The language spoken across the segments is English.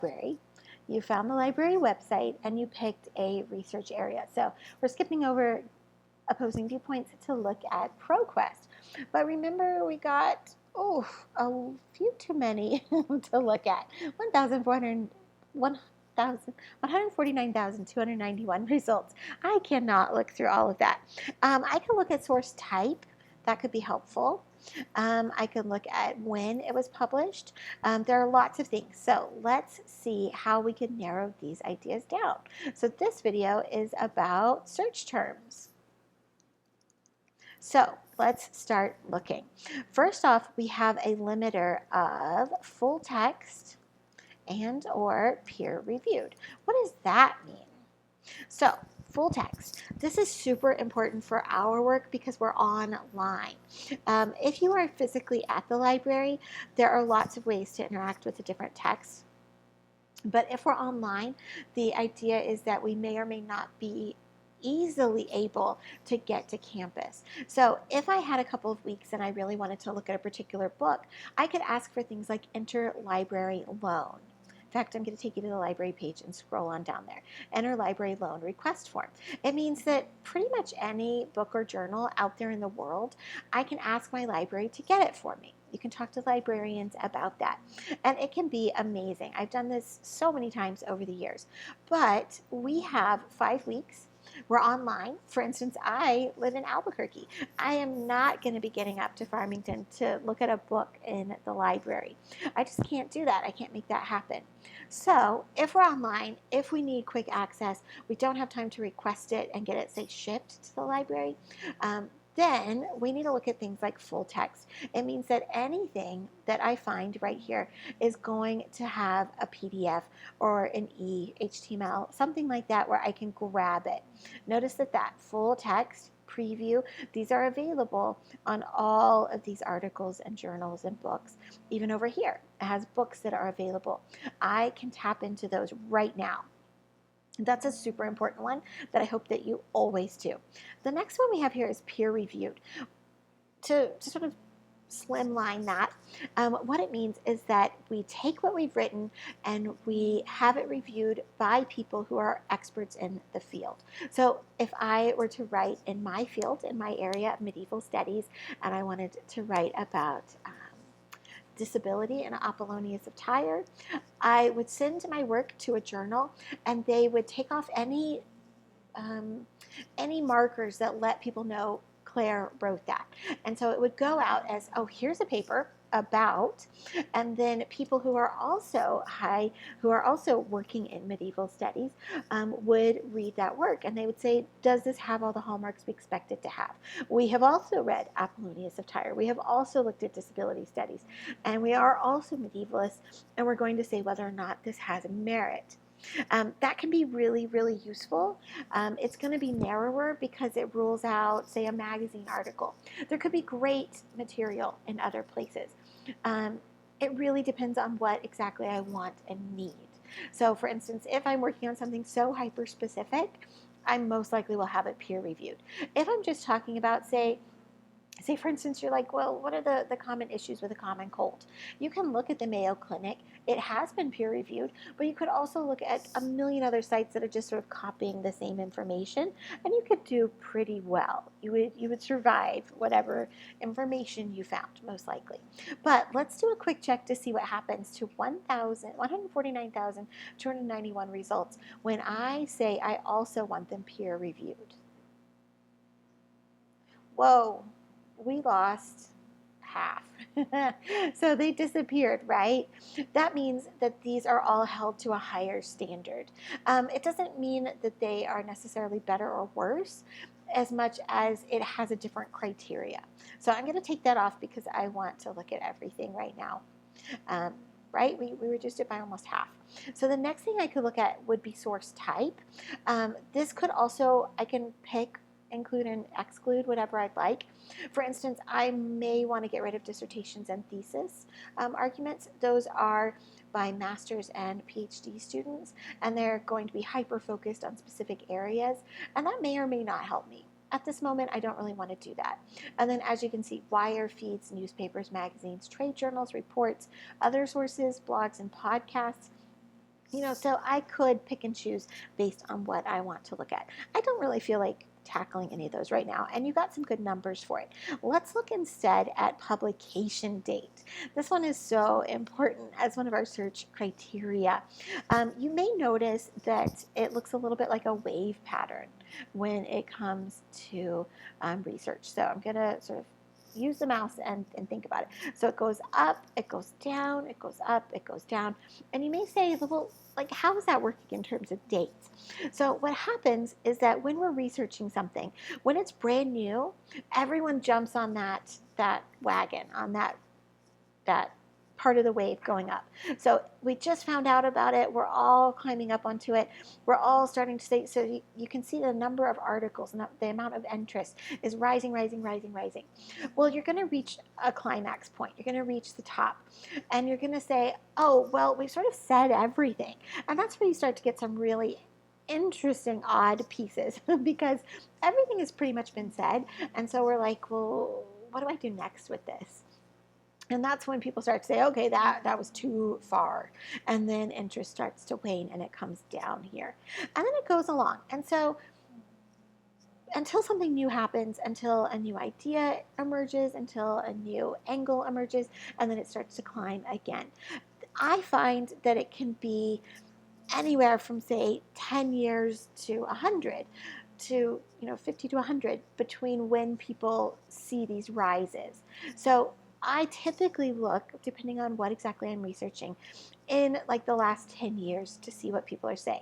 library. You found the library website and you picked a research area. So we're skipping over opposing viewpoints to look at ProQuest. But remember, we got a few too many to look at. 149,291 results. I cannot look through all of that. I can look at source type. That could be helpful. I can look at when it was published. There are lots of things. So let's see how we can narrow these ideas down. So this video is about search terms. So let's start looking. First off, we have a limiter of full text and or peer reviewed. What does that mean? So full text. This is super important for our work because we're online. If you are physically at the library, there are lots of ways to interact with the different texts. But if we're online, the idea is that we may or may not be easily able to get to campus. So if I had a couple of weeks and I really wanted to look at a particular book, I could ask for things like interlibrary loan. In fact, I'm going to take you to the library page and scroll on down there. Enter library loan request form. It means that pretty much any book or journal out there in the world, I can ask my library to get it for me. You can talk to librarians about that. And it can be amazing. I've done this so many times over the years. But we have 5 weeks. We're online. For instance, I live in Albuquerque. I am not going to be getting up to Farmington to look at a book in the library. I just can't do that. I can't make that happen. So if we're online, if we need quick access, we don't have time to request it and get it, say, shipped to the library, then we need to look at things like full text. It means that anything that I find right here is going to have a PDF or an HTML, something like that where I can grab it. Notice that full text preview, these are available on all of these articles and journals and books. Even over here, it has books that are available. I can tap into those right now. That's a super important one that I hope that you always do. The next one we have here is peer reviewed. To sort of slimline that, what it means is that we take what we've written and we have it reviewed by people who are experts in the field. So if I were to write in my field, in my area of medieval studies, and I wanted to write about disability and Apollonius of Tyre, I would send my work to a journal and they would take off any markers that let people know Claire wrote that. And so it would go out as, oh, here's a paper about, and then people who are also working in medieval studies would read that work and they would say, does this have all the hallmarks we expect it to have? We have also read Apollonius of Tyre. We have also looked at disability studies, and we are also medievalists, and we're going to say whether or not this has merit. That can be really, really useful. It's going to be narrower because it rules out, say, a magazine article. There could be great material in other places. It really depends on what exactly I want and need. So, for instance, if I'm working on something so hyper-specific, I most likely will have it peer-reviewed. If I'm just talking about, say, for instance, you're like, well, what are the common issues with a common cold? You can look at the Mayo Clinic. It has been peer reviewed, but you could also look at a million other sites that are just sort of copying the same information, and you could do pretty well. You would survive whatever information you found, most likely. But let's do a quick check to see what happens to 149,291 results when I say I also want them peer reviewed. Whoa. We lost half. So they disappeared, right? That means that these are all held to a higher standard. It doesn't mean that they are necessarily better or worse as much as it has a different criteria. So I'm going to take that off because I want to look at everything right now. Right? We reduced it by almost half. So the next thing I could look at would be source type. This could also, I can pick, include and exclude whatever I'd like. For instance, I may want to get rid of dissertations and thesis arguments. Those are by master's and PhD students, and they're going to be hyper-focused on specific areas, and that may or may not help me. At this moment, I don't really want to do that. And then, as you can see, wire feeds, newspapers, magazines, trade journals, reports, other sources, blogs, and podcasts. So I could pick and choose based on what I want to look at. I don't really feel like tackling any of those right now, and you got some good numbers for it. Let's look instead at publication date. This one is so important as one of our search criteria. You may notice that it looks a little bit like a wave pattern when it comes to research. So I'm going to sort of use the mouse and think about it. So it goes up, it goes down, it goes up, it goes down. And you may say, well, like, how is that working in terms of dates? So what happens is that when we're researching something, when it's brand new, everyone jumps on that wagon, on that part of the wave going up. So we just found out about it. We're all climbing up onto it. We're all starting to say, so you can see the number of articles, the amount of interest is rising, rising, rising, rising. Well, you're going to reach a climax point. You're going to reach the top. And you're going to say, oh, well, we've sort of said everything. And that's where you start to get some really interesting, odd pieces because everything has pretty much been said. And so we're like, well, what do I do next with this? And that's when people start to say, okay, that was too far. And then interest starts to wane and it comes down here. And then it goes along. And so until something new happens, until a new idea emerges, until a new angle emerges, and then it starts to climb again. I find that it can be anywhere from, say, 10 years to 100 to 50 to 100 between when people see these rises. So I typically look, depending on what exactly I'm researching, in like the last 10 years to see what people are saying.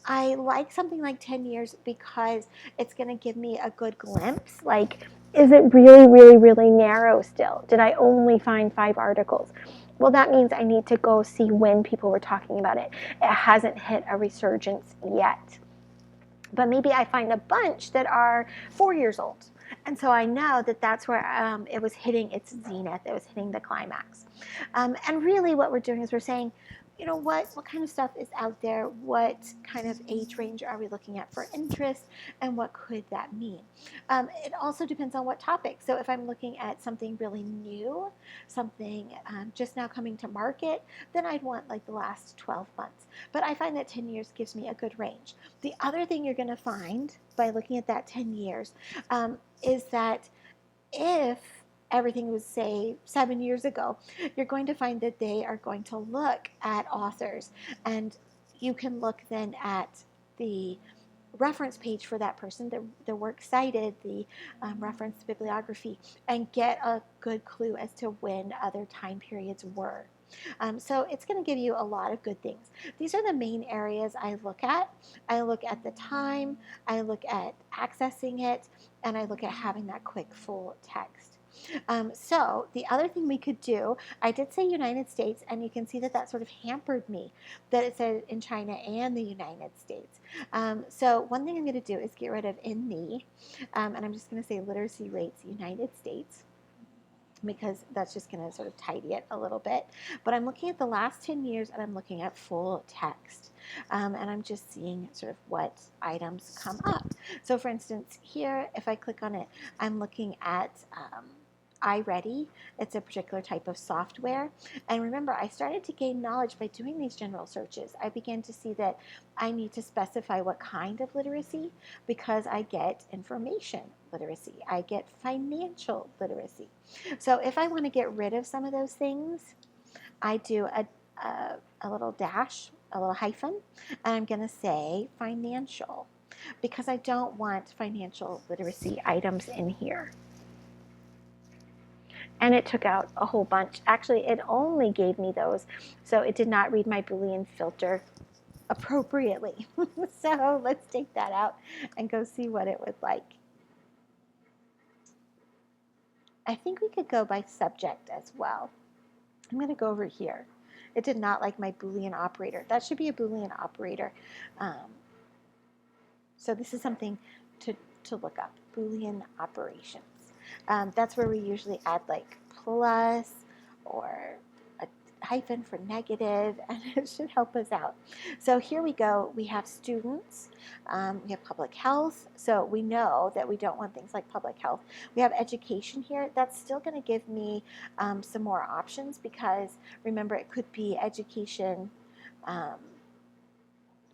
I like something like 10 years because it's going to give me a good glimpse. Like, is it really, really, really narrow still? Did I only find 5 articles? Well, that means I need to go see when people were talking about it. It hasn't hit a resurgence yet. But maybe I find a bunch that are 4 years old. And so I know that that's where it was hitting its zenith. It was hitting the climax. And really what we're doing is we're saying, what kind of stuff is out there? What kind of age range are we looking at for interest? And what could that mean? It also depends on what topic. So if I'm looking at something really new, something just now coming to market, then I'd want like the last 12 months. But I find that 10 years gives me a good range. The other thing you're going to find by looking at that 10 years is that if everything was, say, 7 years ago, you're going to find that they are going to look at authors, and you can look then at the reference page for that person, the works cited, the reference bibliography, and get a good clue as to when other time periods were. So it's going to give you a lot of good things. These are the main areas I look at. I look at the time, I look at accessing it, and I look at having that quick full text. So the other thing we could do, I did say United States, and you can see that sort of hampered me, that it said in China and the United States. So one thing I'm going to do is get rid of in the, and I'm just going to say literacy rates United States, because that's just going to sort of tidy it a little bit. But I'm looking at the last 10 years, and I'm looking at full text. And I'm just seeing sort of what items come up. So for instance, here, if I click on it, I'm looking at iReady. It's a particular type of software. And remember, I started to gain knowledge by doing these general searches. I began to see that I need to specify what kind of literacy, because I get information literacy. I get financial literacy. So if I want to get rid of some of those things, I do a little dash, a little hyphen, and I'm going to say financial, because I don't want financial literacy items in here. And it took out a whole bunch. Actually, it only gave me those, so it did not read my Boolean filter appropriately. So let's take that out and go see what it was like. I think we could go by subject as well. I'm going to go over here. It did not like my Boolean operator. That should be a Boolean operator. So this is something to look up, Boolean operations. That's where we usually add like plus or a hyphen for negative, and it should help us out. So here we go. We have students. We have public health. So we know that we don't want things like public health. We have education here. That's still going to give me some more options, because remember, it could be education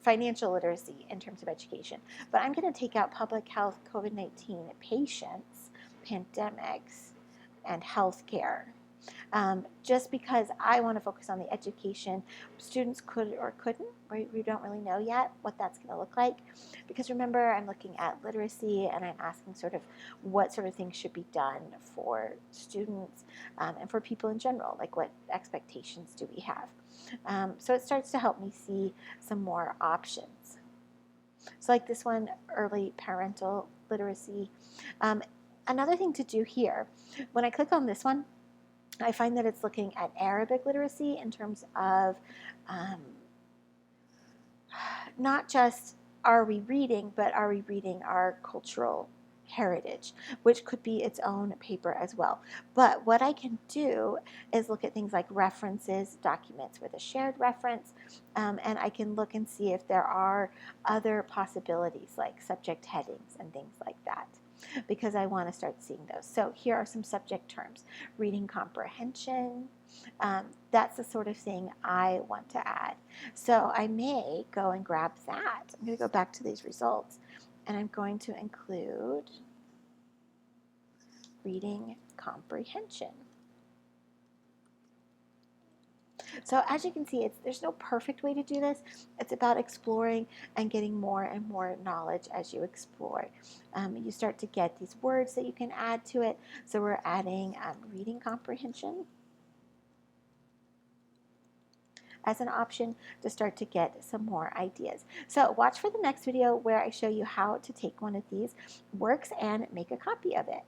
financial literacy in terms of education. But I'm going to take out public health, COVID-19, patients, pandemics, and healthcare. Just because I want to focus on the education. Students could or couldn't, we don't really know yet what that's going to look like, because remember, I'm looking at literacy and I'm asking sort of what sort of things should be done for students and for people in general, like what expectations do we have. So it starts to help me see some more options. So like this one, early parental literacy. Another thing to do here, when I click on this one, I find that it's looking at Arabic literacy in terms of not just are we reading, but are we reading our cultural heritage, which could be its own paper as well. But what I can do is look at things like references, documents with a shared reference, and I can look and see if there are other possibilities like subject headings and things like that, because I want to start seeing those. So here are some subject terms. Reading comprehension, that's the sort of thing I want to add. So I may go and grab that. I'm going to go back to these results, and I'm going to include reading comprehension. So as you can see, there's no perfect way to do this. It's about exploring and getting more and more knowledge as you explore. You start to get these words that you can add to it. So we're adding reading comprehension as an option to start to get some more ideas. So watch for the next video where I show you how to take one of these works and make a copy of it.